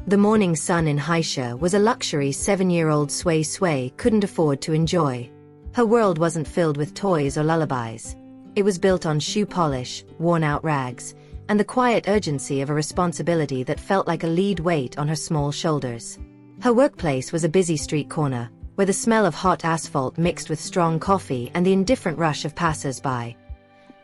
The morning sun in Haisha was a luxury 7-year-old Sui Sui couldn't afford to enjoy. Her world wasn't filled with toys or lullabies. It was built on shoe polish, worn-out rags, and the quiet urgency of a responsibility that felt like a lead weight on her small shoulders. Her workplace was a busy street corner, where the smell of hot asphalt mixed with strong coffee and the indifferent rush of passers-by.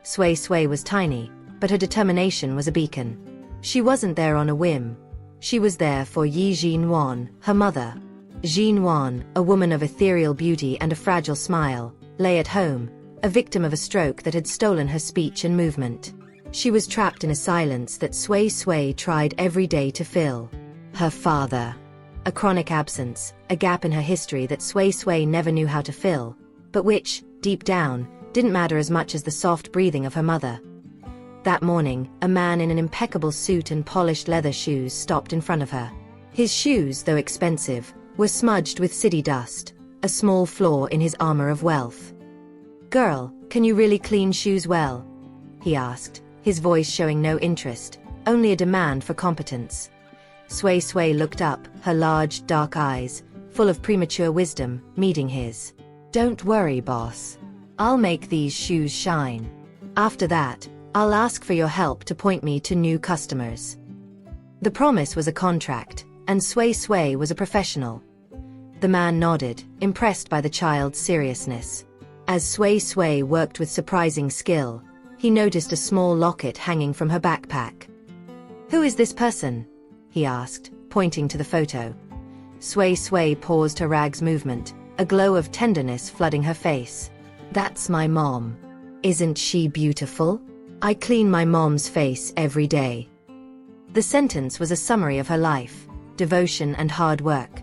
Sui Sui was tiny, but her determination was a beacon. She wasn't there on a whim. She was there for Yi Jinwan, her mother. Jinwan, a woman of ethereal beauty and a fragile smile, lay at home, a victim of a stroke that had stolen her speech and movement. She was trapped in a silence that Sui Sui tried every day to fill. Her father. A chronic absence, a gap in her history that Sui Sui never knew how to fill, but which, deep down, didn't matter as much as the soft breathing of her mother. That morning, a man in an impeccable suit and polished leather shoes stopped in front of her. His shoes, though expensive, were smudged with city dust, a small flaw in his armor of wealth. "Girl, can you really clean shoes well?" he asked, his voice showing no interest, only a demand for competence. Sui Sui looked up, her large, dark eyes, full of premature wisdom, meeting his. "Don't worry, boss. I'll make these shoes shine. After that, I'll ask for your help to point me to new customers." The promise was a contract, and Sui Sui was a professional. The man nodded, impressed by the child's seriousness. As Sui Sui worked with surprising skill, he noticed a small locket hanging from her backpack. "Who is this person?" he asked, pointing to the photo. Sui Sui paused her rag's movement, a glow of tenderness flooding her face. "That's my mom. Isn't she beautiful? I clean my mom's face every day." The sentence was a summary of her life, devotion and hard work.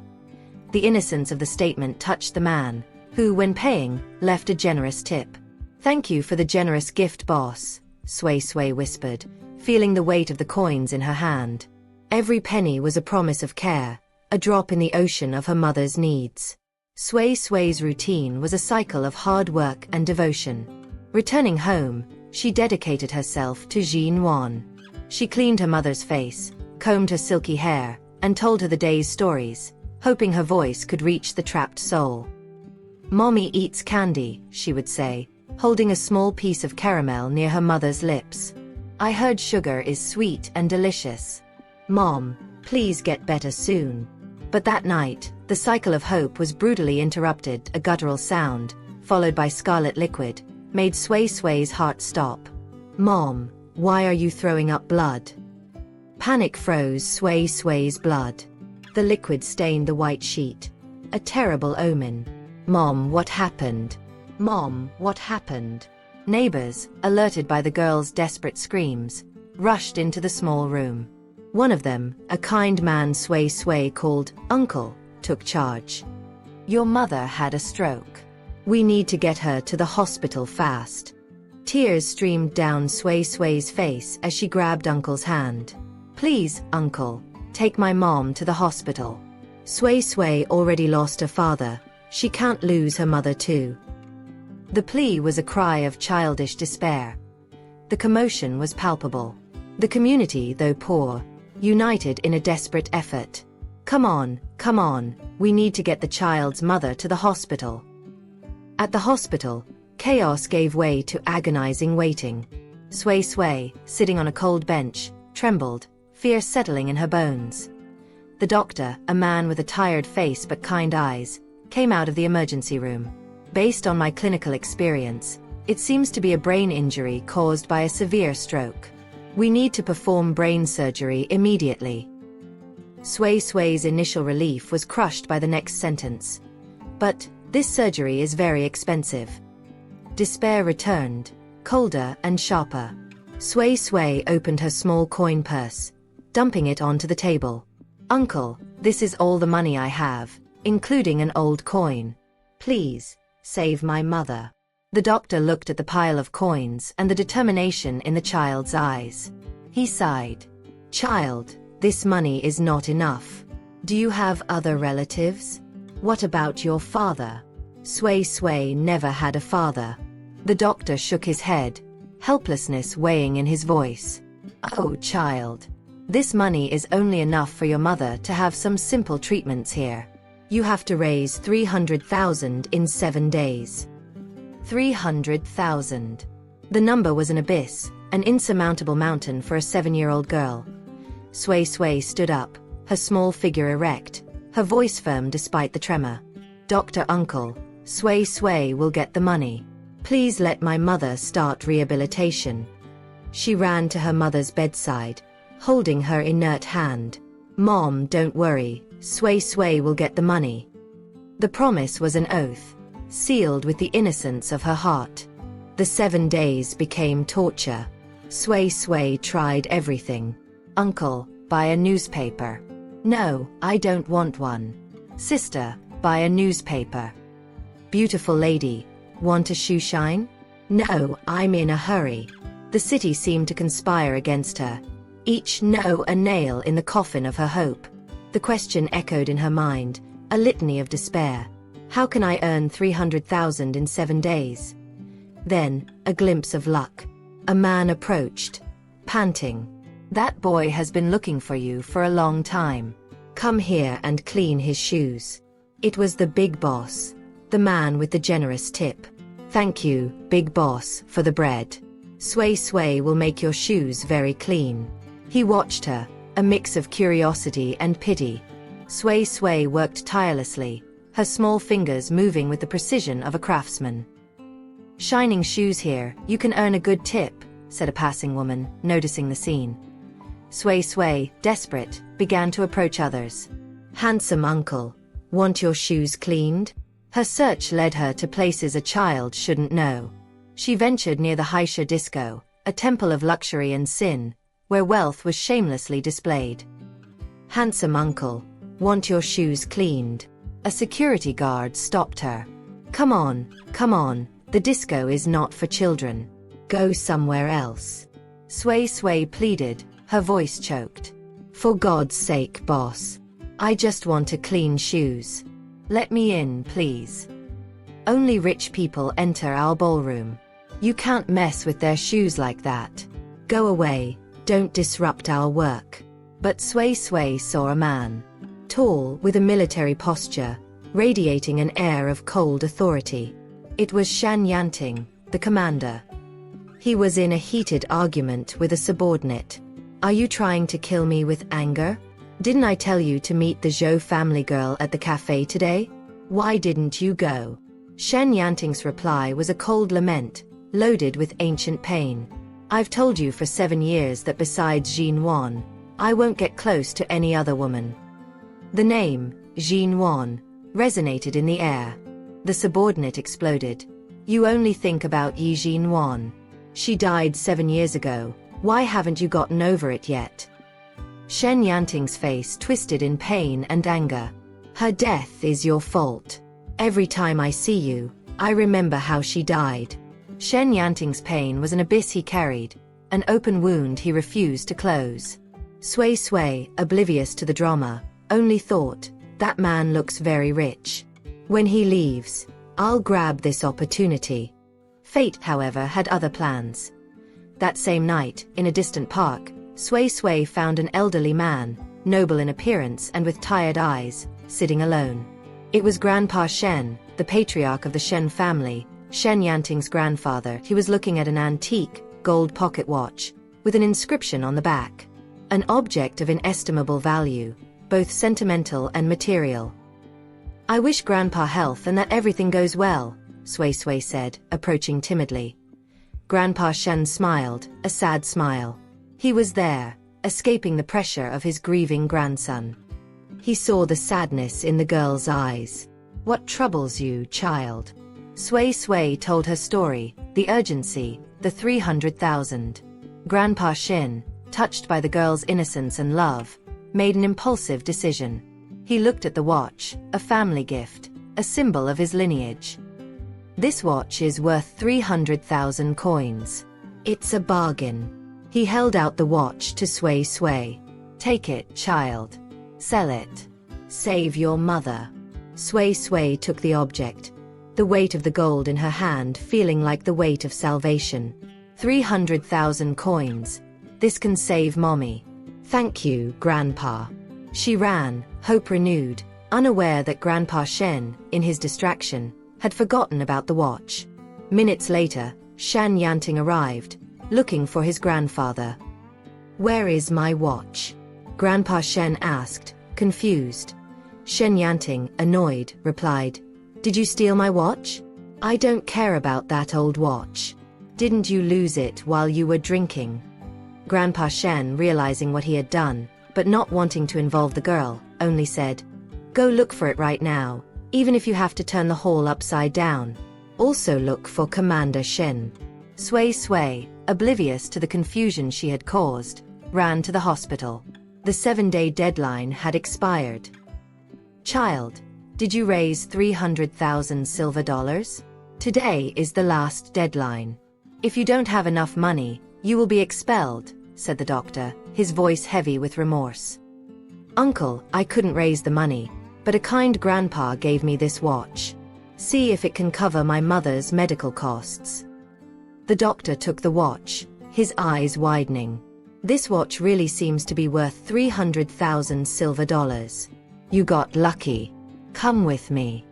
The innocence of the statement touched the man, who, when paying, left a generous tip. "Thank you for the generous gift, boss," Sui Sui whispered, feeling the weight of the coins in her hand. Every penny was a promise of care, a drop in the ocean of her mother's needs. Sui Sui's routine was a cycle of hard work and devotion. Returning home, she dedicated herself to Jinwan. She cleaned her mother's face, combed her silky hair, and told her the day's stories, hoping her voice could reach the trapped soul. "Mommy eats candy," she would say, holding a small piece of caramel near her mother's lips. "I heard sugar is sweet and delicious. Mom, please get better soon." But that night, the cycle of hope was brutally interrupted. A guttural sound, followed by scarlet liquid, made Sui Sui's heart stop. "Mom, why are you throwing up blood?" Panic froze Sui Sui's blood. The liquid stained the white sheet. A terrible omen. "Mom, what happened? Mom, what happened?" Neighbors, alerted by the girl's desperate screams, rushed into the small room. One of them, a kind man Sui Sui called Uncle, took charge. "Your mother had a stroke. We need to get her to the hospital fast." Tears streamed down Sui Sui's face as she grabbed Uncle's hand. "Please, Uncle, take my mom to the hospital. Sui Sui already lost her father. She can't lose her mother too." The plea was a cry of childish despair. The commotion was palpable. The community, though poor, united in a desperate effort. Come on, we need to get the child's mother to the hospital." At the hospital, chaos gave way to agonizing waiting. Sui Sui, sitting on a cold bench, trembled, fear settling in her bones. The doctor, a man with a tired face but kind eyes, came out of the emergency room. "Based on my clinical experience, it seems to be a brain injury caused by a severe stroke. We need to perform brain surgery immediately." Sui Sui's initial relief was crushed by the next sentence. "But this surgery is very expensive." Despair returned, colder and sharper. Sui Sui opened her small coin purse, dumping it onto the table. "Uncle, this is all the money I have, including an old coin. Please, save my mother." The doctor looked at the pile of coins and the determination in the child's eyes. He sighed. "Child, this money is not enough. Do you have other relatives? What about your father?" Sui Sui never had a father. The doctor shook his head, helplessness weighing in his voice. "Oh, child. This money is only enough for your mother to have some simple treatments here. You have to raise 300,000 in 7 days. 300,000. The number was an abyss, an insurmountable mountain for a 7-year-old girl. Sui Sui stood up, her small figure erect, her voice firm despite the tremor. Dr. Uncle, Sui Sui will get the money. Please let my mother start rehabilitation. She ran to her mother's bedside, holding her inert hand. Mom, don't worry, Sui Sui will get the money. The promise was an oath, sealed with the innocence of her heart. The 7 days became torture. Sui Sui tried everything. Uncle, buy a newspaper. No, I don't want one. Sister, buy a newspaper. Beautiful lady, want a shoe shine? No, I'm in a hurry. The city seemed to conspire against her, each no a nail in the coffin of her hope. The question echoed in her mind, a litany of despair. How can I earn 300,000 in 7 days? Then, a glimpse of luck. A man approached, panting. That boy has been looking for you for a long time. Come here and clean his shoes. It was the big boss, the man with the generous tip. Thank you, big boss, for the bread. Sui Sui will make your shoes very clean. He watched her, a mix of curiosity and pity. Sui Sui worked tirelessly, her small fingers moving with the precision of a craftsman. Shining shoes here, you can earn a good tip, said a passing woman, noticing the scene. Sui Sui, desperate, began to approach others. Handsome uncle, want your shoes cleaned? Her search led her to places a child shouldn't know. She ventured near the Haisha disco, a temple of luxury and sin, where wealth was shamelessly displayed. Handsome uncle, want your shoes cleaned? A security guard stopped her. Come on, the disco is not for children. Go somewhere else. Sui Sui pleaded, her voice choked. For God's sake, boss. I just want to clean shoes. Let me in, please. Only rich people enter our ballroom. You can't mess with their shoes like that. Go away, don't disrupt our work. But Sui Sui saw a man. Tall, with a military posture, radiating an air of cold authority. It was Shan Yanting, the commander. He was in a heated argument with a subordinate. Are you trying to kill me with anger? Didn't I tell you to meet the Zhou family girl at the cafe today? Why didn't you go? Shan Yanting's reply was a cold lament, loaded with ancient pain. I've told you for 7 years that besides Jin Wan, I won't get close to any other woman. The name, Jin Wan, resonated in the air. The subordinate exploded. You only think about Yi Jin Wan. She died 7 years ago. Why haven't you gotten over it yet? Shen Yanting's face twisted in pain and anger. Her death is your fault. Every time I see you, I remember how she died. Shen Yanting's pain was an abyss he carried, an open wound he refused to close. Sui Sui, oblivious to the drama, only thought, that man looks very rich. When he leaves, I'll grab this opportunity. Fate, however, had other plans. That same night, in a distant park, Sui Sui found an elderly man, noble in appearance and with tired eyes, sitting alone. It was Grandpa Shen, the patriarch of the Shen family, Shen Yanting's grandfather. He was looking at an antique, gold pocket watch, with an inscription on the back. An object of inestimable value, both sentimental and material. I wish Grandpa health and that everything goes well, Sui Sui said, approaching timidly. Grandpa Shen smiled, a sad smile. He was there, escaping the pressure of his grieving grandson. He saw the sadness in the girl's eyes. What troubles you, child? Sui Sui told her story, the urgency, the 300,000. Grandpa Shin, touched by the girl's innocence and love, made an impulsive decision. He looked at the watch, a family gift, a symbol of his lineage. This watch is worth 300,000 coins. It's a bargain. He held out the watch to Sui Sui. Take it, child. Sell it. Save your mother. Sui Sui took the object, the weight of the gold in her hand feeling like the weight of salvation. 300,000 coins. This can save mommy. Thank you, Grandpa. She ran, hope renewed, unaware that Grandpa Shen, in his distraction, had forgotten about the watch. Minutes later, Shan Yanting arrived, looking for his grandfather. Where is my watch? Grandpa Shen asked, confused. Shen Yanting, annoyed, replied, Did you steal my watch? I don't care about that old watch. Didn't you lose it while you were drinking? Grandpa Shen, realizing what he had done, but not wanting to involve the girl, only said, Go look for it right now, even if you have to turn the hall upside down. Also look for Commander Shen. Sui Sui, oblivious to the confusion she had caused, ran to the hospital. The 7-day deadline had expired. Child, did you raise 300,000 silver dollars? Today is the last deadline. If you don't have enough money, you will be expelled, said the doctor, his voice heavy with remorse. Uncle, I couldn't raise the money, but a kind grandpa gave me this watch. See if it can cover my mother's medical costs. The doctor took the watch, his eyes widening. This watch really seems to be worth 300,000 silver dollars. You got lucky. Come with me.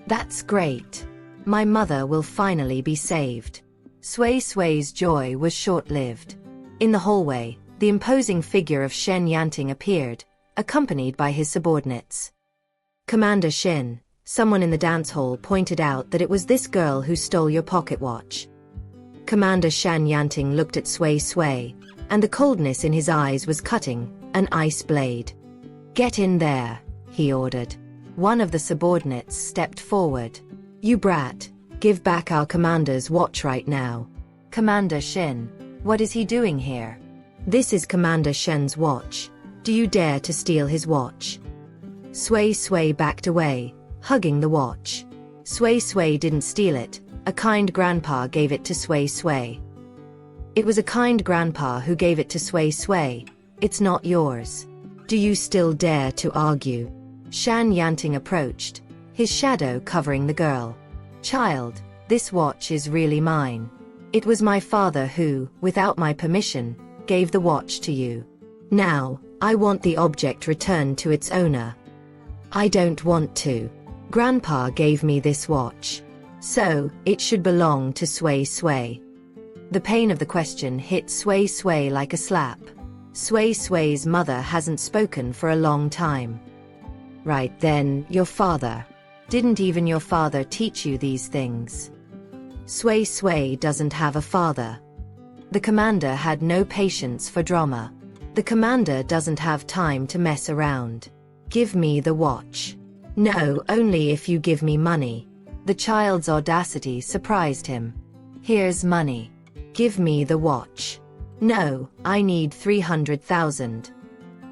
That's great. My mother will finally be saved. Sui Sui's joy was short-lived. In the hallway, the imposing figure of Shen Yanting appeared, accompanied by his subordinates. Commander Shen, someone in the dance hall pointed out that it was this girl who stole your pocket watch. Commander Shan Yanting looked at Sui Sui, and the coldness in his eyes was cutting, an ice blade. Get in there, he ordered. One of the subordinates stepped forward. You brat, give back our commander's watch right now. Commander Shen, what is he doing here? This is Commander Shen's watch. Do you dare to steal his watch? Sui Sui backed away, hugging the watch. Sui Sui didn't steal it, a kind grandpa gave it to Sui Sui. It was a kind grandpa who gave it to Sui Sui. It's not yours. Do you still dare to argue? Shan Yanting approached, his shadow covering the girl. Child, this watch is really mine. It was my father who, without my permission, gave the watch to you. Now, I want the object returned to its owner. I don't want to. Grandpa gave me this watch. So, it should belong to Sui Sui. The pain of the question hit Sui Sui like a slap. Sui Sui's mother hasn't spoken for a long time. Right then, your father. Didn't even your father teach you these things? Sui Sui doesn't have a father. The commander had no patience for drama. The commander doesn't have time to mess around. Give me the watch. No, only if you give me money. The child's audacity surprised him. Here's money. Give me the watch. No, I need 300,000.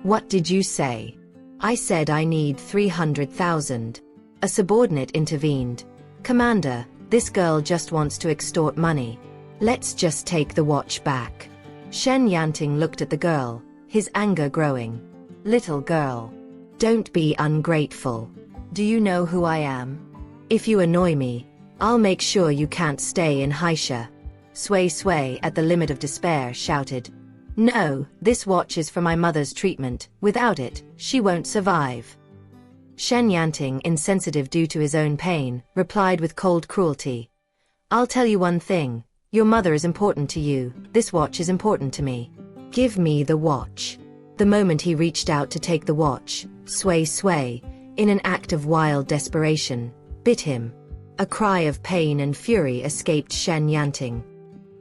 What did you say? I said I need 300,000. A subordinate intervened. Commander, this girl just wants to extort money. Let's just take the watch back. Shen Yanting looked at the girl, his anger growing. Little girl. Don't be ungrateful. Do you know who I am? If you annoy me, I'll make sure you can't stay in Haisha. Sui Sui, at the limit of despair, shouted. No, this watch is for my mother's treatment. Without it, she won't survive. Shen Yanting, insensitive due to his own pain, replied with cold cruelty. I'll tell you one thing. Your mother is important to you. This watch is important to me. Give me the watch. The moment he reached out to take the watch, Sui Sui, in an act of wild desperation, bit him. A cry of pain and fury escaped Shen Yanting.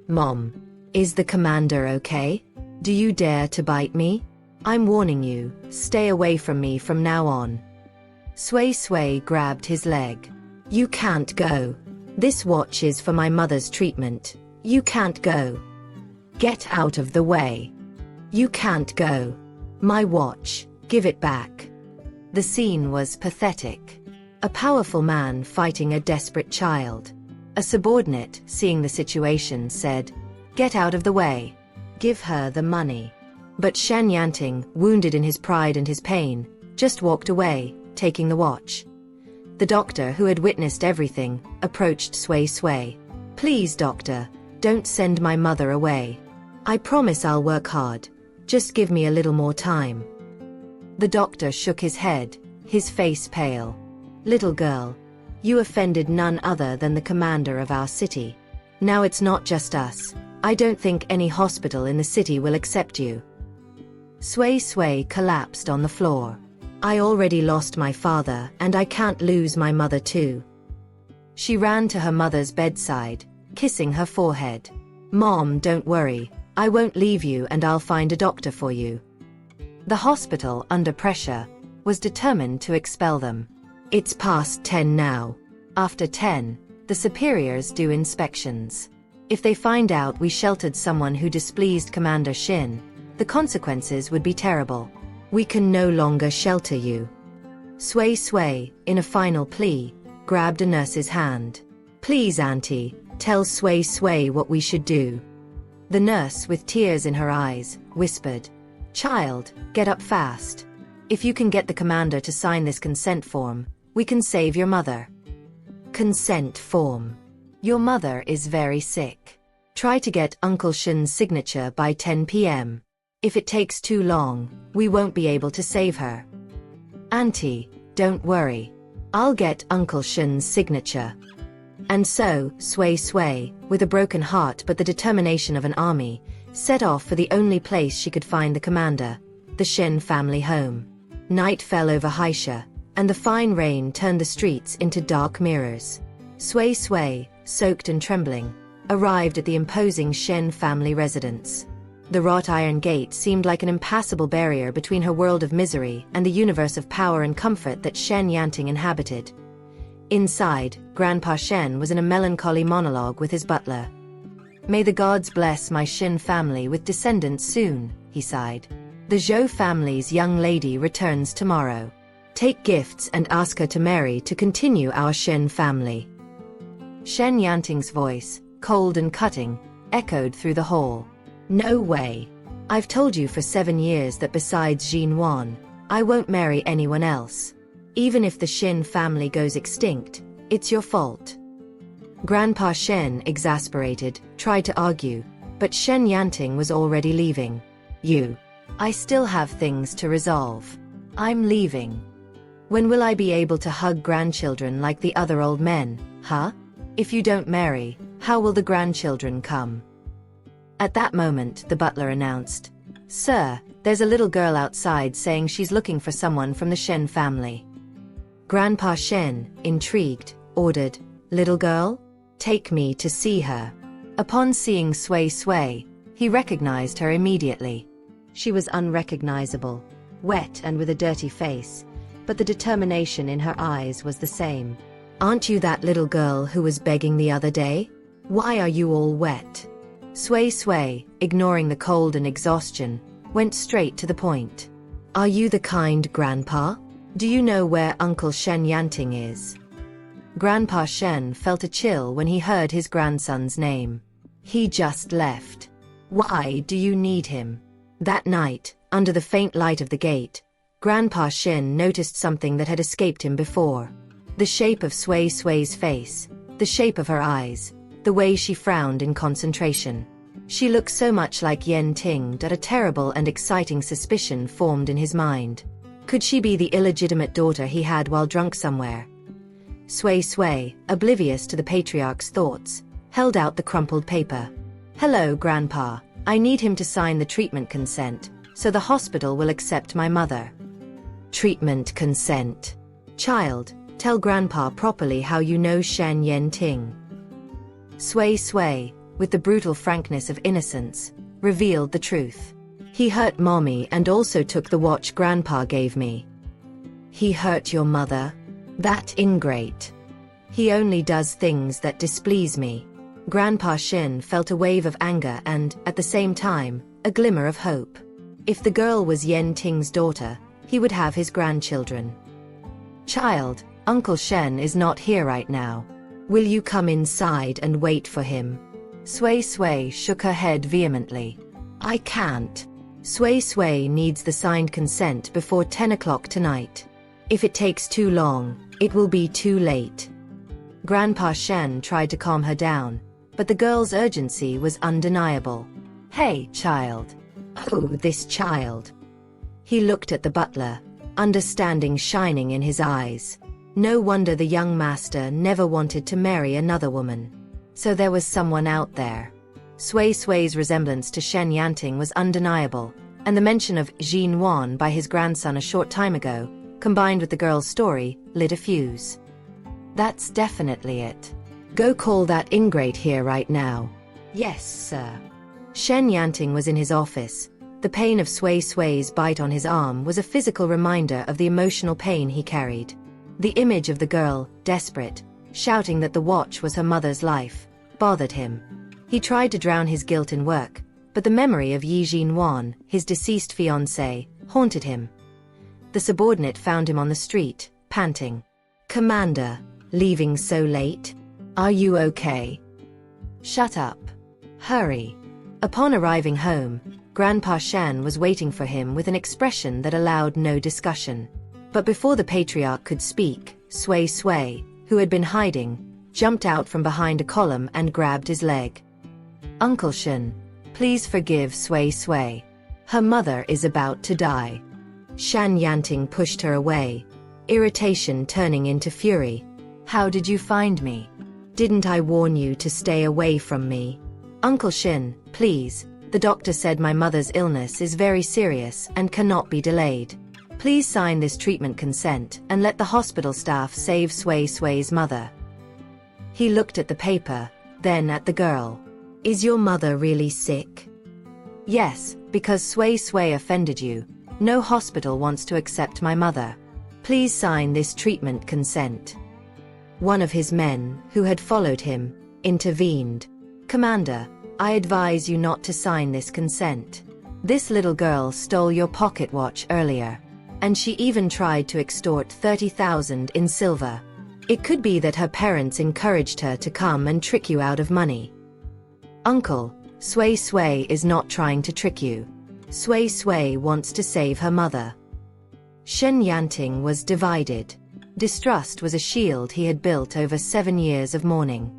Mom. Is the commander okay? Do you dare to bite me? I'm warning you, stay away from me from now on. Sui Sui grabbed his leg. You can't go. This watch is for my mother's treatment. You can't go. Get out of the way. You can't go. My watch, give it back. The scene was pathetic. A powerful man fighting a desperate child. A subordinate, seeing the situation, said, Get out of the way. Give her the money. But Shen Yanting, wounded in his pride and his pain, just walked away, taking the watch. The doctor, who had witnessed everything, approached Sui Sui. Please, doctor, don't send my mother away. I promise I'll work hard. Just give me a little more time. The doctor shook his head, his face pale. Little girl, you offended none other than the commander of our city. Now it's not just us. I don't think any hospital in the city will accept you. Sui Sui collapsed on the floor. I already lost my father, and I can't lose my mother too. She ran to her mother's bedside, kissing her forehead. Mom, don't worry. I won't leave you, and I'll find a doctor for you. The hospital, under pressure, was determined to expel them. It's past 10 now. After 10, the superiors do inspections. If they find out we sheltered someone who displeased Commander Shin, the consequences would be terrible. We can no longer shelter you. Sui Sui, in a final plea, grabbed a nurse's hand. Please, Auntie, tell Sui Sui what we should do. The nurse, with tears in her eyes, whispered, Child, get up fast. If you can get the commander to sign this consent form, we can save your mother. Consent form. Your mother is very sick. Try to get Uncle Shin's signature by 10 p.m. If it takes too long, we won't be able to save her. Auntie, don't worry. I'll get Uncle Shin's signature. And so, Sui Sui, with a broken heart but the determination of an army, set off for the only place she could find the commander, the Shin family home. Night fell over Haisha, and the fine rain turned the streets into dark mirrors. Sui Sui, soaked and trembling, arrived at the imposing Shen family residence. The wrought iron gate seemed like an impassable barrier between her world of misery and the universe of power and comfort that Shen Yanting inhabited. Inside, Grandpa Shen was in a melancholy monologue with his butler. May the gods bless my Shin family with descendants soon, he sighed. The Zhou family's young lady returns tomorrow. Take gifts and ask her to marry to continue our Shen family. Shen Yanting's voice, cold and cutting, echoed through the hall. No way. I've told you for 7 years that besides Jin Wan, I won't marry anyone else. Even if the Shin family goes extinct, it's your fault. Grandpa Shen, exasperated, tried to argue, but Shen Yanting was already leaving. I still have things to resolve. I'm leaving. When will I be able to hug grandchildren like the other old men, huh? If you don't marry, how will the grandchildren come? At that moment, the butler announced, Sir, there's a little girl outside saying she's looking for someone from the Shen family. Grandpa Shen, intrigued, ordered, Little girl? Take me to see her. Upon seeing Sui Sui, he recognized her immediately. She was unrecognizable, wet and with a dirty face, but the determination in her eyes was the same. Aren't you that little girl who was begging the other day? Why are you all wet? Sui Sui, ignoring the cold and exhaustion, went straight to the point. Are you the kind grandpa? Do you know where Uncle Shen Yanting is? Grandpa Shen felt a chill when he heard his grandson's name. He just left. Why do you need him? That night, under the faint light of the gate, Grandpa Shen noticed something that had escaped him before. The shape of Sui Sui's face, the shape of her eyes, the way she frowned in concentration. She looked so much like Yen Ting that a terrible and exciting suspicion formed in his mind. Could she be the illegitimate daughter he had while drunk somewhere? Sui Sui, oblivious to the patriarch's thoughts, held out the crumpled paper. Hello, Grandpa. I need him to sign the treatment consent, so the hospital will accept my mother. Treatment consent. Child, tell Grandpa properly how you know Shen Yen Ting. Sui Sui, with the brutal frankness of innocence, revealed the truth. He hurt Mommy and also took the watch Grandpa gave me. He hurt your mother? That ingrate. He only does things that displease me. Grandpa Shin felt a wave of anger and, at the same time, a glimmer of hope. If the girl was Yen Ting's daughter, he would have his grandchildren. Child, Uncle Shen is not here right now. Will you come inside and wait for him? Sui Sui shook her head vehemently. I can't. Sui Sui needs the signed consent before 10 o'clock tonight. If it takes too long, it will be too late. Grandpa Shen tried to calm her down, but the girl's urgency was undeniable. Hey, child. Oh, this child. He looked at the butler, understanding shining in his eyes. No wonder the young master never wanted to marry another woman. So there was someone out there. Sui Sui's resemblance to Shen Yanting was undeniable, and the mention of Jin Wan by his grandson a short time ago, combined with the girl's story, lit a fuse. That's definitely it. Go call that ingrate here right now. Yes, sir. Shen Yanting was in his office. The pain of Sui Sui's bite on his arm was a physical reminder of the emotional pain he carried. The image of the girl, desperate, shouting that the watch was her mother's life, bothered him. He tried to drown his guilt in work, but the memory of Yi Jinwan, his deceased fiancée, haunted him. The subordinate found him on the street, panting. Commander, leaving so late? Are you okay? Shut up. Hurry. Upon arriving home, Grandpa Shan was waiting for him with an expression that allowed no discussion. But before the patriarch could speak, Sui Sui, who had been hiding, jumped out from behind a column and grabbed his leg. Uncle Shen, please forgive Sui Sui. Her mother is about to die. Shan Yanting pushed her away, irritation turning into fury. How did you find me? Didn't I warn you to stay away from me? Uncle Shin, please, the doctor said my mother's illness is very serious and cannot be delayed. Please sign this treatment consent and let the hospital staff save Sui Sui's mother. He looked at the paper, then at the girl. Is your mother really sick? Yes, because Sui Sui offended you. No hospital wants to accept my mother. Please sign this treatment consent. One of his men, who had followed him, intervened. Commander, I advise you not to sign this consent. This little girl stole your pocket watch earlier, and she even tried to extort 30,000 in silver. It could be that her parents encouraged her to come and trick you out of money. Uncle, Sui Sui is not trying to trick you. Sui Sui wants to save her mother. Shen Yanting was divided. Distrust was a shield he had built over 7 years of mourning.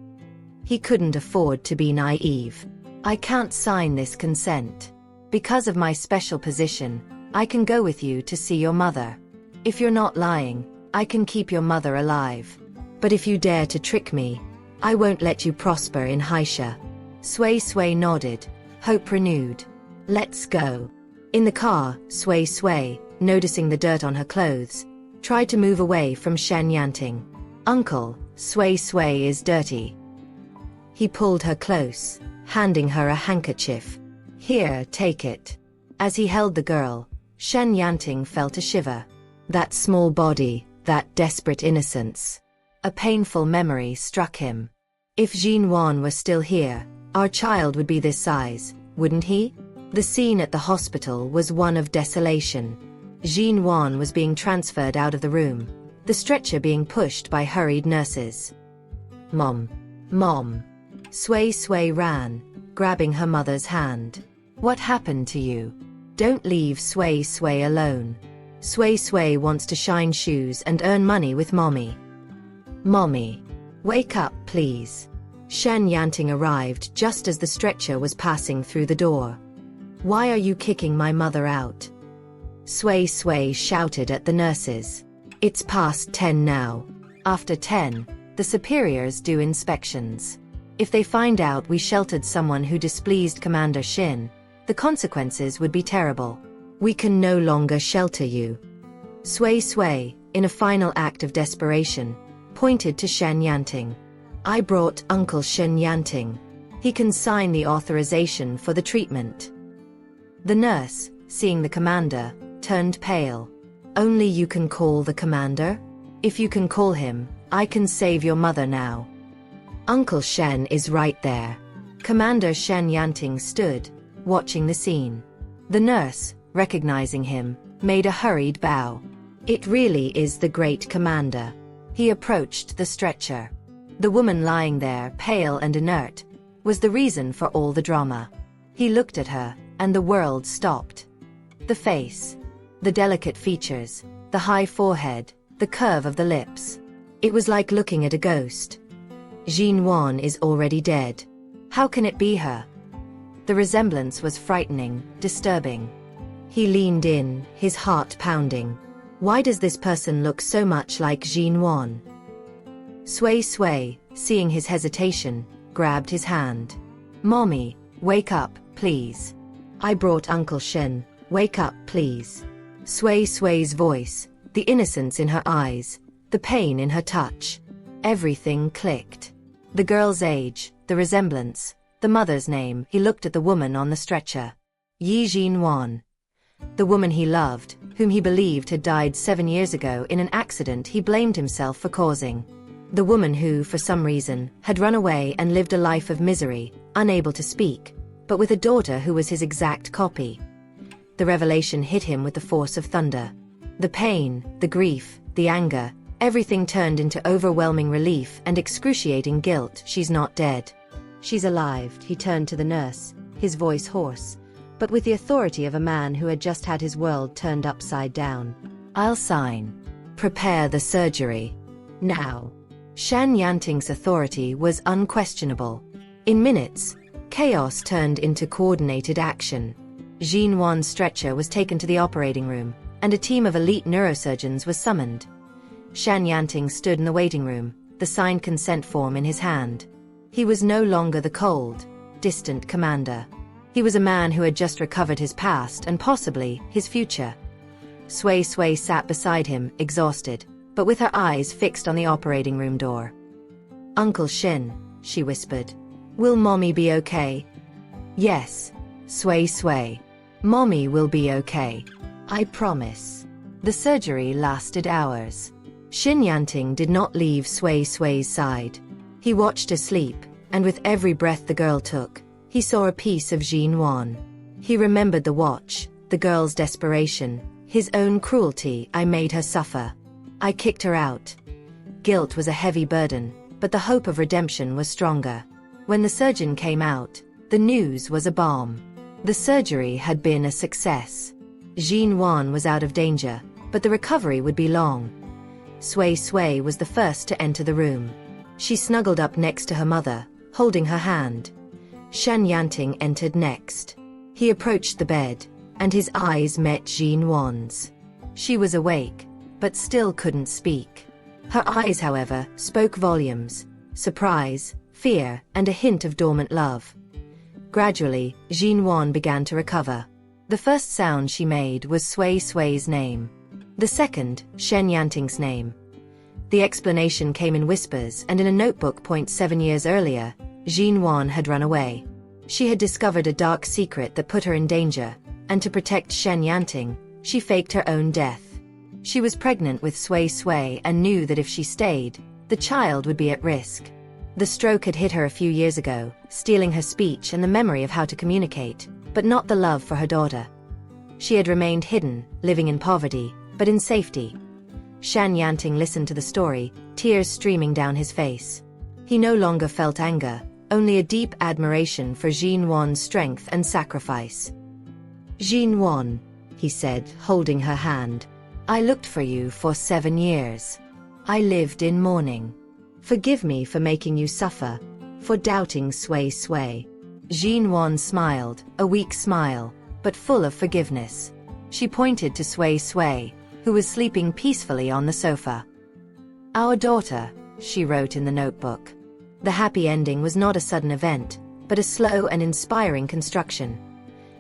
He couldn't afford to be naive. I can't sign this consent. Because of my special position, I can go with you to see your mother. If you're not lying, I can keep your mother alive. But if you dare to trick me, I won't let you prosper in Haisha. Sui Sui nodded, hope renewed. Let's go. In the car, Sui Sui, noticing the dirt on her clothes, tried to move away from Shen Yanting. Uncle, Sui Sui is dirty. He pulled her close, handing her a handkerchief. Here, take it. As he held the girl, Shen Yanting felt a shiver. That small body, that desperate innocence. A painful memory struck him. If Jin Wan were still here, our child would be this size, wouldn't he? The scene at the hospital was one of desolation. Jin Wan was being transferred out of the room, the stretcher being pushed by hurried nurses. Mom. Mom. Sui Sui ran, grabbing her mother's hand. What happened to you? Don't leave Sui Sui alone. Sui Sui wants to shine shoes and earn money with Mommy. Mommy. Wake up, please. Shen Yanting arrived just as the stretcher was passing through the door. Why are you kicking my mother out? Sui Sui shouted at the nurses. It's past 10 now. After 10, the superiors do inspections. If they find out we sheltered someone who displeased Commander Shin, the consequences would be terrible. We can no longer shelter you. Sui Sui, in a final act of desperation, pointed to Shen Yanting. I brought Uncle Shen Yanting. He can sign the authorization for the treatment. The nurse, seeing the commander, turned pale. Only you can call the commander? If you can call him, I can save your mother now. Uncle Shen is right there. Commander Shen Yanting stood, watching the scene. The nurse, recognizing him, made a hurried bow. It really is the great commander. He approached the stretcher. The woman lying there, pale and inert, was the reason for all the drama. He looked at her, and the world stopped. The face. The delicate features, the high forehead, the curve of the lips. It was like looking at a ghost. Jin Wan is already dead. How can it be her? The resemblance was frightening, disturbing. He leaned in, his heart pounding. Why does this person look so much like Jin Wan? Sui Sui, seeing his hesitation, grabbed his hand. Mommy, wake up, please. I brought Uncle Shen, wake up, please. Sui Sui's voice, the innocence in her eyes, the pain in her touch. Everything clicked. The girl's age, the resemblance, the mother's name. He looked at the woman on the stretcher. Yi Jin Wan. The woman he loved, whom he believed had died 7 years ago in an accident he blamed himself for causing. The woman who, for some reason, had run away and lived a life of misery, unable to speak, but with a daughter who was his exact copy. The revelation hit him with the force of thunder. The pain, the grief, the anger, everything turned into overwhelming relief and excruciating guilt. She's not dead. She's alive. He turned to the nurse, his voice hoarse, but with the authority of a man who had just had his world turned upside down. I'll sign. Prepare the surgery. Now. Shan Yanting's authority was unquestionable. In minutes, chaos turned into coordinated action. Jin Wan's stretcher was taken to the operating room, and a team of elite neurosurgeons was summoned. Shan Yanting stood in the waiting room, the signed consent form in his hand. He was no longer the cold, distant commander. He was a man who had just recovered his past and possibly his future. Sui Sui sat beside him, exhausted, but with her eyes fixed on the operating room door. Uncle Shin, she whispered. Will Mommy be okay? Yes, Sui Sui. Mommy will be okay. I promise. The surgery lasted hours. Shin Yanting did not leave Sui Sui's side. He watched her sleep, and with every breath the girl took, he saw a piece of Jin Wan. He remembered the watch, the girl's desperation, his own cruelty. I made her suffer. I kicked her out. Guilt was a heavy burden, but the hope of redemption was stronger. When the surgeon came out, the news was a bomb. The surgery had been a success. Jin Wan was out of danger, but the recovery would be long. Sui Sui was the first to enter the room. She snuggled up next to her mother, holding her hand. Shan Yanting entered next. He approached the bed, and his eyes met Jin Wan's. She was awake, but still couldn't speak. Her eyes, however, spoke volumes: surprise, fear, and a hint of dormant love. Gradually, Jin Wan began to recover. The first sound she made was Sui Sui's name. The second, Shen Yanting's name. The explanation came in whispers and in a notebook. 7 years earlier, Jin Wan had run away. She had discovered a dark secret that put her in danger, and to protect Shen Yanting, she faked her own death. She was pregnant with Sui Sui and knew that if she stayed, the child would be at risk. The stroke had hit her a few years ago, stealing her speech and the memory of how to communicate, but not the love for her daughter. She had remained hidden, living in poverty, but in safety. Shan Yanting listened to the story, tears streaming down his face. He no longer felt anger, only a deep admiration for Jin Wan's strength and sacrifice. Jin Wan, he said, holding her hand. I looked for you for 7 years. I lived in mourning. Forgive me for making you suffer, for doubting Sui Sui. Jin Wan smiled, a weak smile, but full of forgiveness. She pointed to Sui Sui, who was sleeping peacefully on the sofa. Our daughter, she wrote in the notebook. The happy ending was not a sudden event, but a slow and inspiring construction.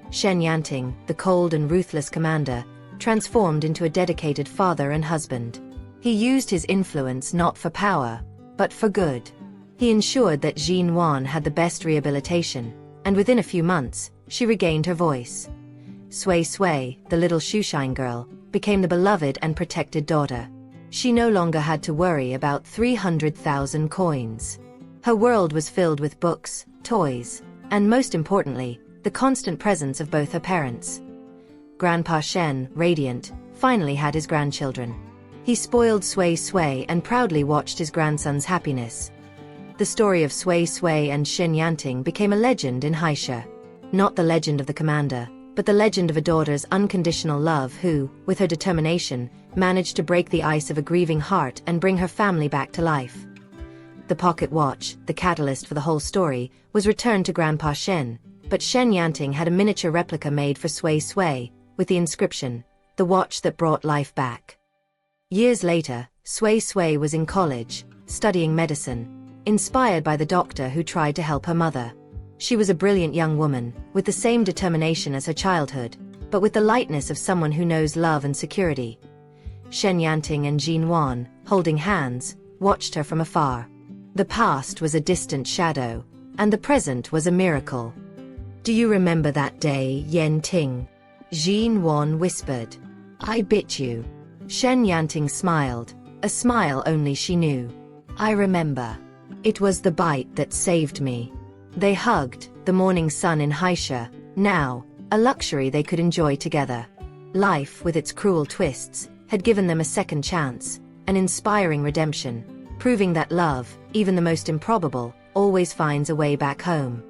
Shen Yanting, the cold and ruthless commander, transformed into a dedicated father and husband. He used his influence not for power, but for good. He ensured that Jin Wan had the best rehabilitation, and within a few months, she regained her voice. Sui Sui, the little shoeshine girl, became the beloved and protected daughter. She no longer had to worry about 300,000 coins. Her world was filled with books, toys, and most importantly, the constant presence of both her parents. Grandpa Shen, radiant, finally had his grandchildren. He spoiled Sui Sui and proudly watched his grandson's happiness. The story of Sui Sui and Shin Yanting became a legend in Haisha. Not the legend of the commander, but the legend of a daughter's unconditional love who, with her determination, managed to break the ice of a grieving heart and bring her family back to life. The pocket watch, the catalyst for the whole story, was returned to Grandpa Shen, but Shen Yanting had a miniature replica made for Sui Sui, with the inscription, "The watch that brought life back." Years later, Sui Sui was in college, studying medicine, inspired by the doctor who tried to help her mother. She was a brilliant young woman, with the same determination as her childhood, but with the lightness of someone who knows love and security. Shen Yanting and Jin Wan, holding hands, watched her from afar. The past was a distant shadow, and the present was a miracle. "Do you remember that day, Yen Ting?" Jin Wan whispered. "I bit you." Shen Yanting smiled, a smile only she knew. "I remember. It was the bite that saved me." They hugged, the morning sun in Haisha, now, a luxury they could enjoy together. Life, with its cruel twists, had given them a second chance, an inspiring redemption, proving that love, even the most improbable, always finds a way back home.